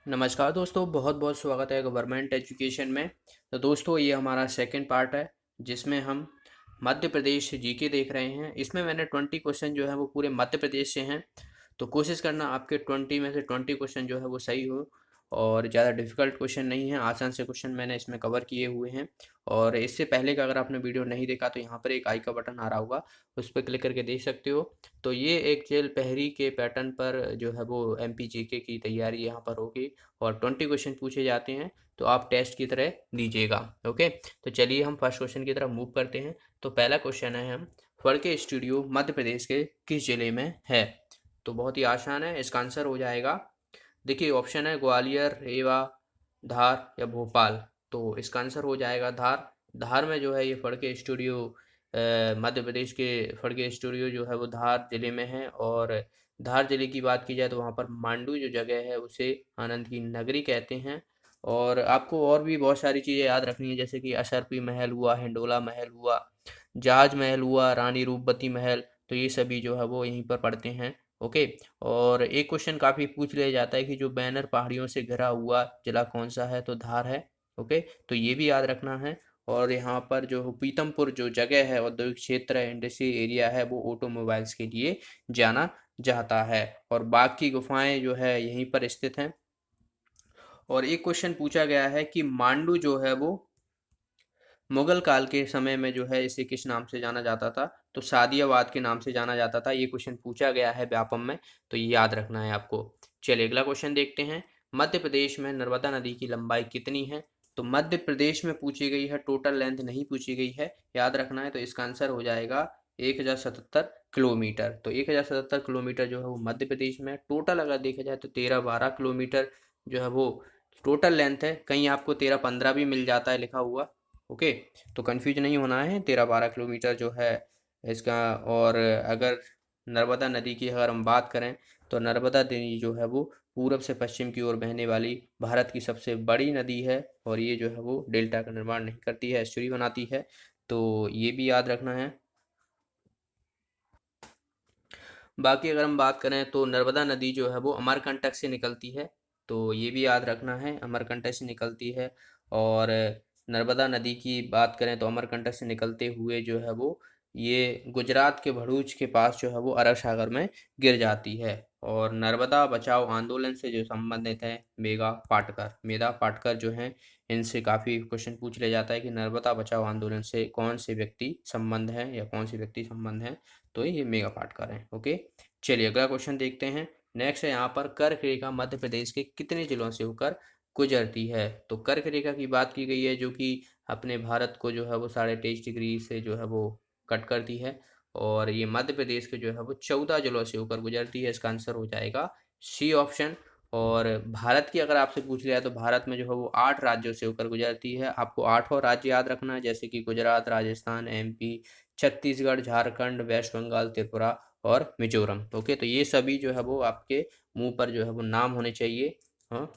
नमस्कार दोस्तों, बहुत बहुत स्वागत है गवर्नमेंट एजुकेशन में। तो दोस्तों, ये हमारा सेकंड पार्ट है जिसमें हम मध्य प्रदेश जीके देख रहे हैं। इसमें मैंने 20 क्वेश्चन जो है वो पूरे मध्य प्रदेश से हैं। तो कोशिश करना आपके 20 में से 20 क्वेश्चन जो है वो सही हो, और ज़्यादा डिफिकल्ट क्वेश्चन नहीं है, आसान से क्वेश्चन मैंने इसमें कवर किए हुए हैं। और इससे पहले का अगर आपने वीडियो नहीं देखा तो यहाँ पर एक आई का बटन आ रहा होगा, उस पर क्लिक करके देख सकते हो। तो ये एक जेल पहरी के पैटर्न पर जो है वो एमपी जीके की तैयारी यहाँ पर होगी, और 20 क्वेश्चन पूछे जाते हैं। तो आप टेस्ट की तरह दीजिएगा। ओके, तो चलिए हम फर्स्ट क्वेश्चन की तरफ मूव करते हैं। तो पहला क्वेश्चन है, हम फड़के स्टूडियो मध्य प्रदेश के किस जिले में है? तो बहुत ही आसान है, इसका आंसर हो जाएगा, देखिए ऑप्शन है ग्वालियर, रेवा, धार या भोपाल। तो इसका आंसर हो जाएगा धार। धार में जो है ये फड़के स्टूडियो, मध्य प्रदेश के फड़के स्टूडियो जो है वो धार जिले में है। और धार जिले की बात की जाए तो वहाँ पर मांडू जो जगह है उसे आनंद की नगरी कहते हैं। और आपको और भी बहुत सारी चीज़ें याद रखनी है, जैसे कि अशरफी महल हुआ, हिंडोला महल हुआ, जहाज महल हुआ, रानी रूपवती महल। तो ये सभी जो है वो यहीं पर पढ़ते हैं। ओके, और एक क्वेश्चन काफ़ी पूछ लिया जाता है कि जो बैनर पहाड़ियों से घिरा हुआ जिला कौन सा है? तो धार है। ओके, तो ये भी याद रखना है। और यहाँ पर जो पीतमपुर जो जगह है, औद्योगिक क्षेत्र है, इंडस्ट्री एरिया है, वो ऑटोमोबाइल्स के लिए जाना जाता है। और बाघ की गुफाएं जो है यहीं पर स्थित हैं। और एक क्वेश्चन पूछा गया है कि मांडू जो है वो मुगल काल के समय में जो है इसे किस नाम से जाना जाता था? तो सादियाबाद के नाम से जाना जाता था। ये क्वेश्चन पूछा गया है व्यापम में, तो ये याद रखना है आपको। चलिए अगला क्वेश्चन देखते हैं। मध्य प्रदेश में नर्मदा नदी की लंबाई कितनी है? तो मध्य प्रदेश में पूछी गई है, टोटल लेंथ नहीं पूछी गई है, याद रखना है। तो इसका आंसर हो जाएगा 1077 किलोमीटर। तो 1077 किलोमीटर जो है वो मध्य प्रदेश में। टोटल अगर देखा जाए तो 1312 किलोमीटर जो है वो टोटल लेंथ है। कहीं आपको 1315 भी मिल जाता है लिखा हुआ। ओके, तो कंफ्यूज नहीं होना है, 1312 किलोमीटर जो है इसका। और अगर नर्मदा नदी की अगर हम बात करें तो नर्मदा नदी जो है वो पूरब से पश्चिम की ओर बहने वाली भारत की सबसे बड़ी नदी है। और ये जो है वो डेल्टा का निर्माण नहीं करती है, एस्चुरी बनाती है। तो ये भी याद रखना है। बाकी अगर हम बात करें तो नर्मदा नदी जो है वो अमरकंटक से निकलती है। तो ये भी याद रखना है, अमरकंटक से निकलती है। और नर्मदा नदी की बात करें तो अमरकंटक से निकलते हुए जो है वो ये गुजरात के भरूच के पास जो है वो अरब सागर में गिर जाती है। और नर्मदा बचाओ आंदोलन से जो संबंधित है मेधा पाटकर जो हैं, इनसे काफ़ी क्वेश्चन पूछ लिया जाता है कि नर्मदा बचाओ आंदोलन से कौन से व्यक्ति संबंध हैं या कौन सी व्यक्ति संबंध हैं? तो ये मेगा पाटकर हैं। ओके, चलिए अगला क्वेश्चन देखते हैं। नेक्स्ट है यहाँ पर, कर्क रेखा मध्य प्रदेश के कितने जिलों से होकर गुजरती है? तो कर्क रेखा की बात की गई है, जो कि अपने भारत को जो है वो 23.5 डिग्री से जो है वो कट करती है। और ये मध्य प्रदेश के जो है वो 14 जिलों से होकर गुजरती है। इसका आंसर हो जाएगा सी ऑप्शन। और भारत की अगर आपसे पूछ लिया तो भारत में जो है वो 8 राज्यों से होकर गुजरती है। आपको 8 और राज्य याद रखना है, जैसे कि गुजरात, राजस्थान, एमपी, छत्तीसगढ़, झारखंड, वेस्ट बंगाल, त्रिपुरा और मिजोरम। ओके, तो ये सभी जो है वो आपके मुंह पर जो है वो नाम होने चाहिए। हाँ,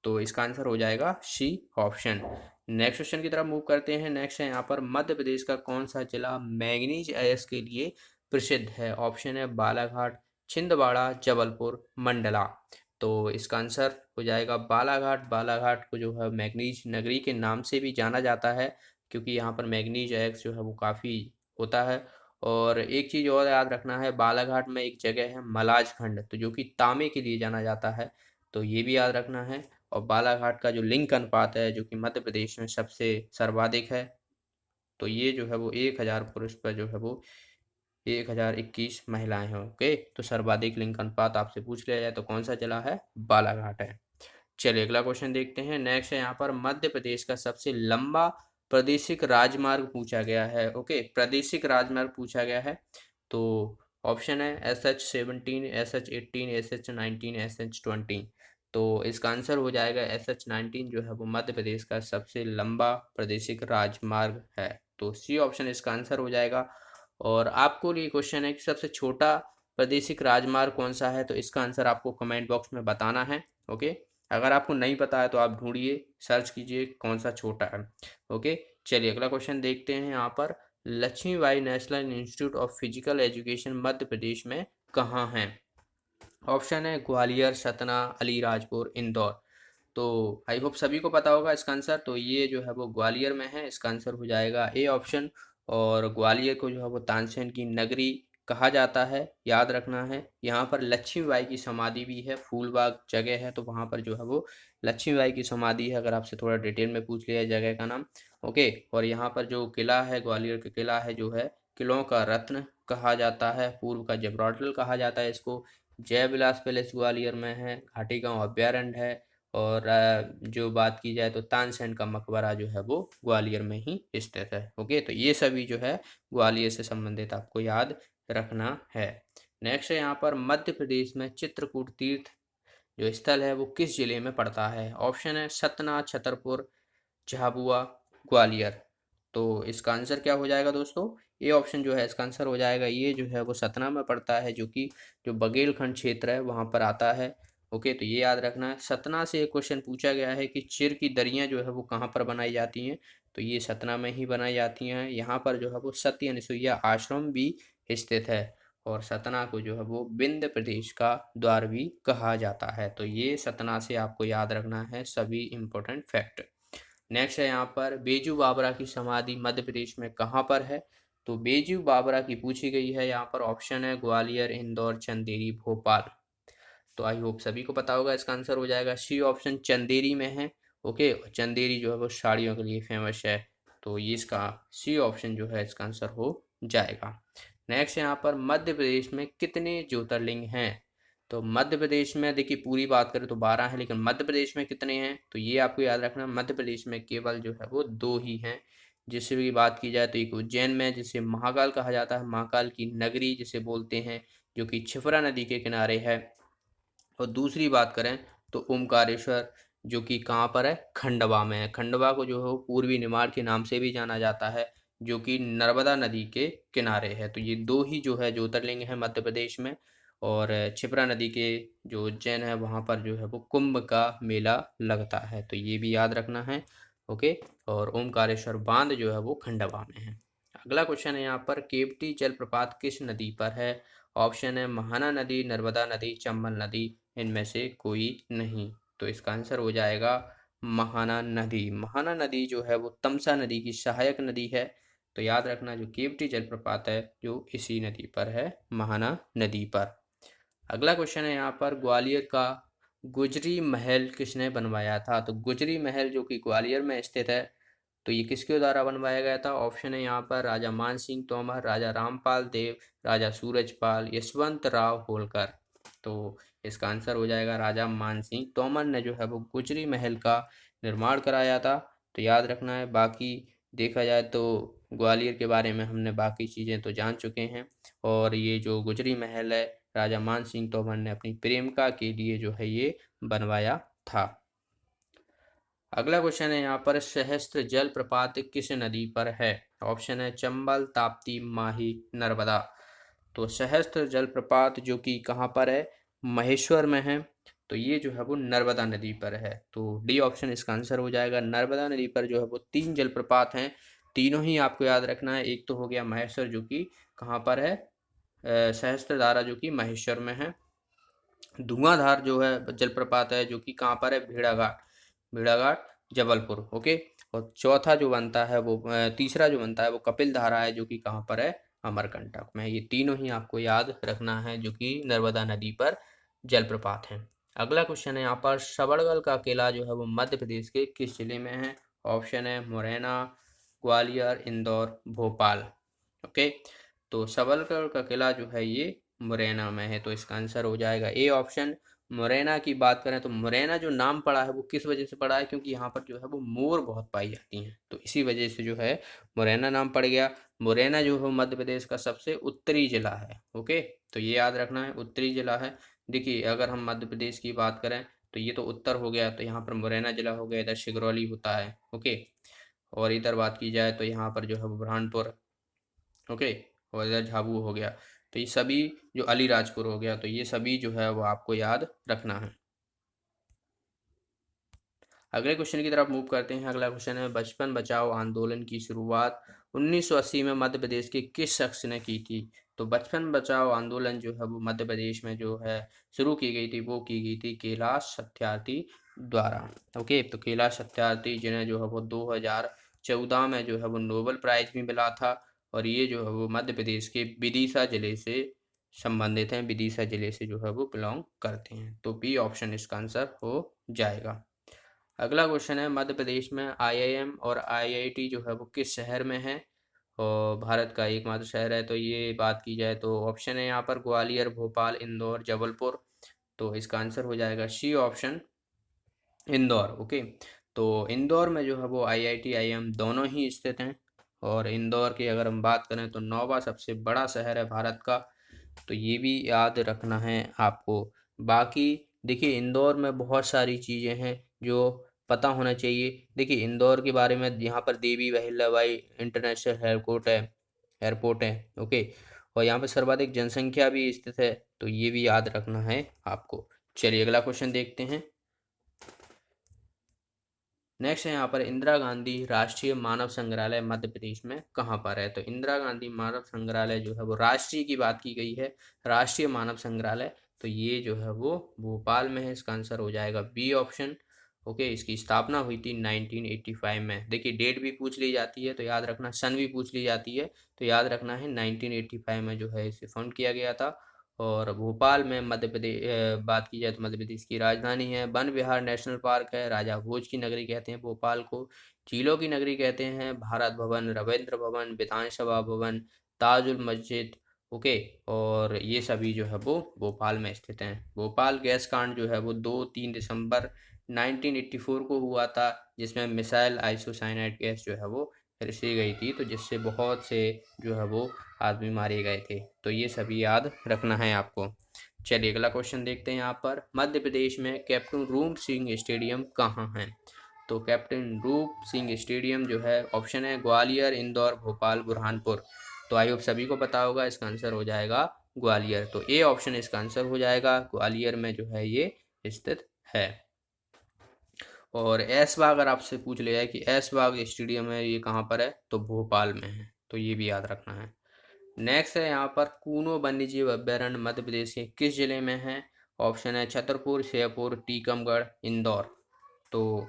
तो इसका आंसर हो जाएगा सी ऑप्शन। नेक्स्ट क्वेश्चन की तरफ मूव करते हैं। नेक्स्ट है यहाँ पर, मध्य प्रदेश का कौन सा जिला मैग्नीज अयस्क के लिए प्रसिद्ध है? ऑप्शन है बालाघाट, छिंदवाड़ा, जबलपुर, मंडला। तो इसका आंसर हो जाएगा बालाघाट। बालाघाट को जो है मैग्नीज नगरी के नाम से भी जाना जाता है, क्योंकि यहाँ पर मैग्नीज अयस्क जो है वो काफ़ी होता है। और एक चीज़ और याद रखना है, बालाघाट में एक जगह है मलाज खंड, तो जो कि तांबे के लिए जाना जाता है। तो ये भी याद रखना है। और बालाघाट का जो लिंग अनुपात है, जो कि मध्य प्रदेश में सबसे सर्वाधिक है, तो ये जो है वो 1000 पुरुष पर जो है वो 1021 महिलाएं हैं। ओके, तो सर्वाधिक लिंग अनुपात आपसे पूछ लिया जाए तो कौन सा जिला है? बालाघाट है। चलिए अगला क्वेश्चन देखते हैं। नेक्स्ट है यहाँ पर, मध्य प्रदेश का सबसे लंबा प्रादेशिक राजमार्ग पूछा गया है। ओके, प्रादेशिक राजमार्ग पूछा गया है। तो ऑप्शन है SH17, SH18, SH19, SH20। तो इसका आंसर हो जाएगा SH19 जो है वो मध्य प्रदेश का सबसे लंबा प्रादेशिक राजमार्ग है। तो सी ऑप्शन इसका आंसर हो जाएगा। और आपको ये क्वेश्चन है कि सबसे छोटा प्रादेशिक राजमार्ग कौन सा है? तो इसका आंसर आपको कमेंट बॉक्स में बताना है। ओके, अगर आपको नहीं पता है तो आप ढूंढिए, सर्च कीजिए कौन सा छोटा है। ओके, चलिए अगला क्वेश्चन देखते हैं। यहाँ पर, Lakshmibai National Institute of Physical Education Madhya Pradesh में कहाँ है? ऑप्शन है ग्वालियर, सतना, अलीराजपुर, इंदौर। तो आई होप सभी को पता होगा इसका आंसर। तो ये जो है वो ग्वालियर में है, इसका आंसर हो जाएगा ए ऑप्शन। और ग्वालियर को जो है वो तानसेन की नगरी कहा जाता है, याद रखना है। यहाँ पर लक्ष्मीबाई की समाधि भी है, फूलबाग जगह है, तो वहाँ पर जो है वो लक्ष्मीबाई की समाधि है, अगर आपसे थोड़ा डिटेल में पूछ लिया जगह का नाम। ओके। और यहाँ पर जो किला है, ग्वालियर का किला है, जो है किलों का रत्न कहा जाता है, पूर्व का जबरोटल कहा जाता है इसको। जय विलास पैलेस ग्वालियर में है, घाटी गांव अभ्यारण्य है। और जो बात की जाए तो तानसेन का मकबरा जो है वो ग्वालियर में ही स्थित है। ओके, तो ये सभी जो है ग्वालियर से संबंधित आपको याद रखना है। नेक्स्ट है यहाँ पर मध्य प्रदेश में चित्रकूट तीर्थ जो स्थल है वो किस जिले में पड़ता है? ऑप्शन है सतना, छतरपुर, झाबुआ, ग्वालियर। तो इसका आंसर क्या हो जाएगा दोस्तों? ए ऑप्शन जो है इसका आंसर हो जाएगा। ये जो है वो सतना में पड़ता है, जो कि जो बघेलखंड क्षेत्र है वहाँ पर आता है। ओके, तो ये याद रखना है। सतना से एक क्वेश्चन पूछा गया है कि चिर की दरियाँ जो है वो कहाँ पर बनाई जाती हैं? तो ये सतना में ही बनाई जाती हैं। यहाँ पर जो है वो सत्य अनुसुईया आश्रम भी स्थित है। और सतना को जो है वो विंध्य प्रदेश का द्वार भी कहा जाता है। तो ये सतना से आपको याद रखना है सभी इंपॉर्टेंट फैक्ट। नेक्स्ट है यहाँ पर बेजू बावरा की समाधि मध्य प्रदेश में कहाँ पर है? तो बेजू बावरा की पूछी गई है। यहाँ पर ऑप्शन है ग्वालियर, इंदौर, चंदेरी, भोपाल। तो आई होप सभी को पता होगा, इसका आंसर हो जाएगा सी ऑप्शन, चंदेरी में है। ओके, चंदेरी जो है वो साड़ियों के लिए फेमस है। तो ये इसका सी ऑप्शन जो है इसका आंसर हो जाएगा। नेक्स्ट यहाँ पर मध्य प्रदेश में कितने ज्योतिर्लिंग हैं? तो मध्य प्रदेश में देखिए पूरी बात करें तो 12 है, लेकिन मध्य प्रदेश में कितने हैं तो ये आपको याद रखना, मध्य प्रदेश में केवल जो है वो 2 ही हैं। जिससे भी बात की जाए तो एक उज्जैन में, जिसे महाकाल कहा जाता है, महाकाल की नगरी जिसे बोलते हैं, जो कि क्षिप्रा नदी के किनारे है। और दूसरी बात करें तो ओमकारेश्वर, जो कि कहाँ पर है? खंडवा में है। खंडवा को जो है वो पूर्वी निमाड़ के नाम से भी जाना जाता है, जो कि नर्मदा नदी के किनारे है। तो ये 2 ही जो है ज्योतिर्लिंग है मध्य प्रदेश में। और क्षिप्रा नदी के जो उज्जैन है वहाँ पर जो है वो कुंभ का मेला लगता है, तो ये भी याद रखना है। ओके। और ओमकारेश्वर बांध जो है वो खंडवा में है। अगला क्वेश्चन है यहाँ पर केवटी जलप्रपात किस नदी पर है? ऑप्शन है महाना नदी, नर्मदा नदी, चंबल नदी, इनमें से कोई नहीं। तो इसका आंसर हो जाएगा महाना नदी। महाना नदी जो है वो तमसा नदी की सहायक नदी है। तो याद रखना जो केवटी जलप्रपात है जो इसी नदी पर है, महाना नदी पर। अगला क्वेश्चन है यहाँ पर ग्वालियर का गुजरी महल किसने बनवाया था? तो गुजरी महल जो कि ग्वालियर में स्थित है, तो ये किसके द्वारा बनवाया गया था? ऑप्शन है यहाँ पर राजा मान सिंह तोमर, राजा रामपाल देव, राजा सूरजपाल, यशवंत राव होलकर। तो इसका आंसर हो जाएगा राजा मान सिंह तोमर ने जो है वो गुजरी महल का निर्माण कराया था। तो याद रखना है। बाकी देखा जाए तो ग्वालियर के बारे में हमने बाकी चीज़ें तो जान चुके हैं। और ये जो गुजरी महल है राजा मान सिंह तोमर ने अपनी प्रेमिका के लिए जो है ये बनवाया था। अगला क्वेश्चन है यहाँ पर सहस्त्र जल प्रपात किस नदी पर है? ऑप्शन है चंबल, ताप्ती, माही, नर्मदा। तो सहस्त्र जल प्रपात जो कि कहाँ पर है? महेश्वर में है। तो ये जो है वो नर्मदा नदी पर है। तो डी ऑप्शन इसका आंसर हो जाएगा। नर्मदा नदी पर जो है वो 3 जलप्रपात हैं। तीनों ही आपको याद रखना है। एक तो हो गया महेश्वर जो कि कहाँ पर है? सहस्त्रधारा जो कि महेश्वर में है। धुआंधार जो है जलप्रपात है जो कि कहाँ पर है? भेड़ाघाट, भेड़ाघाट जबलपुर। ओके। और चौथा जो बनता है वो तीसरा जो बनता है वो कपिल धारा है, जो कि कहाँ पर है? अमरकंटक में। ये तीनों ही आपको याद रखना है जो कि नर्मदा नदी पर जलप्रपात हैं। अगला क्वेश्चन है यहाँ पर सबड़गल का किला जो है वो मध्य प्रदेश के किस जिले में है? ऑप्शन है मुरैना, ग्वालियर, इंदौर, भोपाल। ओके। तो सबलगढ़ का किला जो है ये मुरैना में है। तो इसका आंसर हो जाएगा ए ऑप्शन। मुरैना की बात करें तो मुरैना जो नाम पड़ा है वो किस वजह से पड़ा है? क्योंकि यहाँ पर जो है वो मोर बहुत पाई जाती हैं, तो इसी वजह से जो है मुरैना नाम पड़ गया। मुरैना जो है मध्य प्रदेश का सबसे उत्तरी जिला है। ओके, तो ये याद रखना है, उत्तरी जिला है। देखिए अगर हम मध्य प्रदेश की बात करें तो ये तो उत्तर हो गया, तो यहाँ पर मुरैना जिला हो गया, इधर सिगरौली होता है। ओके। और इधर बात की जाए तो यहाँ पर जो है वो बुरहानपुर। ओके। और इधर झाबुआ हो गया। तो ये सभी जो अलीराजपुर हो गया, तो ये सभी जो है वो आपको याद रखना है। अगले क्वेश्चन की तरफ मूव करते हैं। अगला क्वेश्चन है बचपन बचाओ आंदोलन की शुरुआत 1980 में मध्य प्रदेश के किस शख्स ने की थी? तो बचपन बचाओ आंदोलन जो है वो मध्य प्रदेश में जो है शुरू की गई थी, वो की गई थी कैलाश सत्यार्थी द्वारा। ओके, तो कैलाश सत्यार्थी जिन्हें जो है वो 2014 में जो है वो नोबेल प्राइज भी मिला था, और ये जो है वो मध्य प्रदेश के विदिशा जिले से संबंधित हैं, विदिशा जिले से जो है वो बिलोंग करते हैं। तो बी ऑप्शन इसका आंसर हो जाएगा। अगला क्वेश्चन है, मध्य प्रदेश में आईआईएम और आईआईटी जो है वो किस शहर में है, और भारत का एकमात्र शहर है। तो ये बात की जाए तो ऑप्शन है यहाँ पर ग्वालियर, भोपाल, इंदौर, जबलपुर। तो इसका आंसर हो जाएगा सी ऑप्शन, इंदौर। ओके, तो इंदौर में जो है वो आईआईटी आईआईएम दोनों ही स्थित हैं, और इंदौर की अगर हम बात करें तो 9वां सबसे बड़ा शहर है भारत का। तो ये भी याद रखना है आपको। बाकी देखिए, इंदौर में बहुत सारी चीज़ें हैं जो पता होना चाहिए। देखिए, इंदौर के बारे में यहाँ पर देवी अहिल्याबाई इंटरनेशनल एयरपोर्ट है। ओके, और यहाँ पर सर्वाधिक जनसंख्या भी स्थित है, तो ये भी याद रखना है आपको। चलिए अगला क्वेश्चन देखते हैं। नेक्स्ट है यहाँ पर, इंदिरा गांधी राष्ट्रीय मानव संग्रहालय मध्य प्रदेश में कहाँ पर है। तो इंदिरा गांधी मानव संग्रहालय जो है वो राष्ट्रीय की बात की गई है, राष्ट्रीय मानव संग्रहालय, तो ये जो है वो भोपाल में है। इसका आंसर हो जाएगा बी ऑप्शन। ओके, इसकी स्थापना हुई थी 1985 में। देखिए, डेट भी पूछ ली जाती है तो याद रखना, सन भी पूछ ली जाती है तो याद रखना है 1985 में जो है इसे फाउंड किया गया था। और भोपाल में मध्य प्रदेश बात की जाए तो मध्य प्रदेश की राजधानी है। वन विहार नेशनल पार्क है, राजा भोज की नगरी कहते हैं भोपाल को, झीलों की नगरी कहते हैं, भारत भवन, रविंद्र भवन, विधानसभा भवन, ताजुल मस्जिद। ओके, और ये सभी जो है वो भोपाल में स्थित हैं। भोपाल गैस कांड जो है वो 2-3 दिसंबर 1984 को हुआ था, जिसमें मिसाइल आइसोसाइनाइड गैस जो है वो रिसी गई थी, तो जिससे बहुत से जो है वो आदमी मारे गए थे। तो ये सभी याद रखना है आपको। चलिए अगला क्वेश्चन देखते हैं। यहाँ पर मध्य प्रदेश में कैप्टन रूप सिंह स्टेडियम कहाँ है। तो कैप्टन रूप सिंह स्टेडियम जो है, ऑप्शन है ग्वालियर, इंदौर, भोपाल, बुरहानपुर। तो आई होप सभी को पता होगा, इसका आंसर हो जाएगा ग्वालियर। तो ए ऑप्शन इसका आंसर हो जाएगा, ग्वालियर में जो है ये स्थित है। और ऐशबाग अगर आपसे पूछ लिया है कि ऐशबाग स्टेडियम है ये कहाँ पर है, तो भोपाल में है। तो ये भी याद रखना है। नेक्स्ट है यहाँ पर, कूनो वन्यजीव अभ्यारण्य मध्य प्रदेश के किस जिले में है। ऑप्शन है छतरपुर, श्योपुर, टीकमगढ़, इंदौर। तो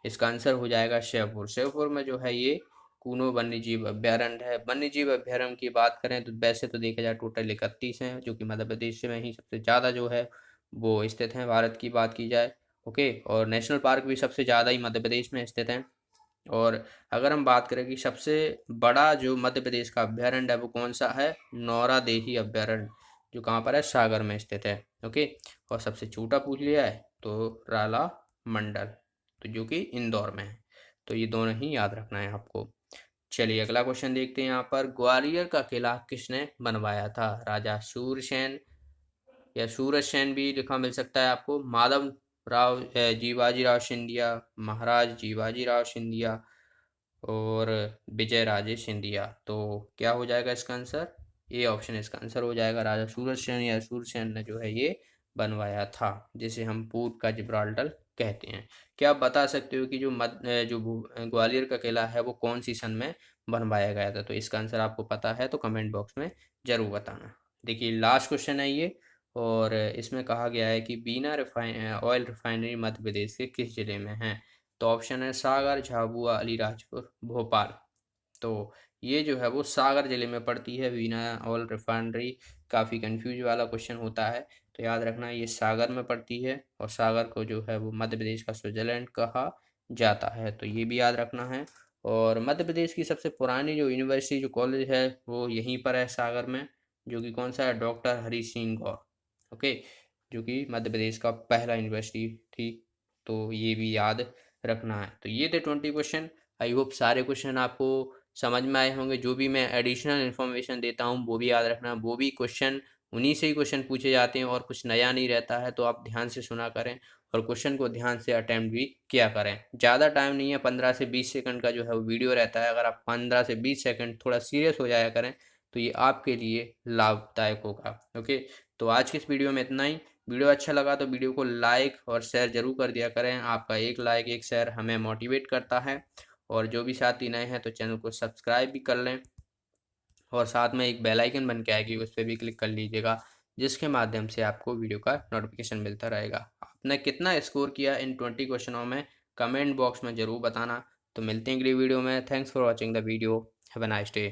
इसका आंसर हो जाएगा श्योपुर। श्योपुर में जो है ये कूनो वन्यजीव अभ्यारण्य है। वन्यजीव अभ्यारण्य की बात करें तो वैसे तो देखा जाए टोटल 31 हैं, जो कि मध्य प्रदेश में ही सबसे ज़्यादा जो है वो स्थित हैं, भारत की बात की जाए। ओके, और नेशनल पार्क भी सबसे ज़्यादा ही मध्य प्रदेश में स्थित हैं। और अगर हम बात करें कि सबसे बड़ा जो मध्य प्रदेश का अभ्यारण्य है वो कौन सा है, नौरा देही अभ्यारण्य, जो कहाँ पर है, सागर में स्थित है। ओके, और सबसे छोटा पूछ लिया है तो राला मंडल, तो जो कि इंदौर में है। तो ये दोनों ही याद रखना है आपको। चलिए अगला क्वेश्चन देखते हैं। यहाँ पर ग्वालियर का किला किसने बनवाया था। राजा सूरसेन, या सूरज सेन भी लिखा मिल सकता है आपको, माधव राव जीवाजी राव सिंधिया, महाराज जीवाजी राव सिंधिया, और विजय राजे सिंधिया। तो क्या हो जाएगा इसका आंसर, ये ऑप्शन इसका आंसर हो जाएगा, राजा सूरजसेन या सूरसेन ने जो है ये बनवाया था, जिसे हम पूर्व का जिब्राल्टर कहते हैं। क्या आप बता सकते हो कि ग्वालियर का किला है वो कौन सी सन में बनवाया गया था। तो इसका आंसर आपको पता है तो कमेंट बॉक्स में ज़रूर बताना। देखिए लास्ट क्वेश्चन है ये, और इसमें कहा गया है कि बीना ऑयल रिफाइनरी मध्य प्रदेश के किस जिले में है। तो ऑप्शन है सागर, झाबुआ, अलीराजपुर, भोपाल। तो ये जो है वो सागर जिले में पड़ती है बीना ऑयल रिफाइनरी। काफ़ी कंफ्यूज वाला क्वेश्चन होता है, तो याद रखना ये सागर में पड़ती है, और सागर को जो है वो मध्य प्रदेश का स्विट्जरलैंड कहा जाता है। तो ये भी याद रखना है। और मध्य प्रदेश की सबसे पुरानी जो यूनिवर्सिटी, जो कॉलेज है वो यहीं पर है सागर में, जो कि कौन सा है, डॉक्टर हरी सिंह गौर। ओके, जो कि मध्य प्रदेश का पहला यूनिवर्सिटी थी। तो ये भी याद रखना है। तो ये थे 20 क्वेश्चन। आई होप सारे क्वेश्चन आपको समझ में आए होंगे। जो भी मैं एडिशनल इन्फॉर्मेशन देता हूँ वो भी याद रखना, वो भी क्वेश्चन उन्हीं से ही क्वेश्चन पूछे जाते हैं, और कुछ नया नहीं रहता है। तो आप ध्यान से सुना करें और क्वेश्चन को ध्यान से अटेम्प्ट भी किया करें। ज़्यादा टाइम नहीं है, 15 से 20 सेकंड का जो है वो वीडियो रहता है। अगर आप 15 से 20 सेकंड थोड़ा सीरियस हो जाया करें तो ये आपके लिए लाभदायक होगा। ओके, तो आज की इस वीडियो में इतना ही। वीडियो अच्छा लगा तो वीडियो को लाइक और शेयर जरूर कर दिया करें। आपका एक लाइक, एक शेयर हमें मोटिवेट करता है। और जो भी साथी नए हैं तो चैनल को सब्सक्राइब भी कर लें, और साथ में एक बेल आइकन बन के आएगी, उस पर भी क्लिक कर लीजिएगा, जिसके माध्यम से आपको वीडियो का नोटिफिकेशन मिलता रहेगा। आपने कितना स्कोर किया इन 20 क्वेश्चनों में, कमेंट बॉक्स में ज़रूर बताना। तो मिलते हैं अगली वीडियो में। Thanks for watching the video. Have a nice day.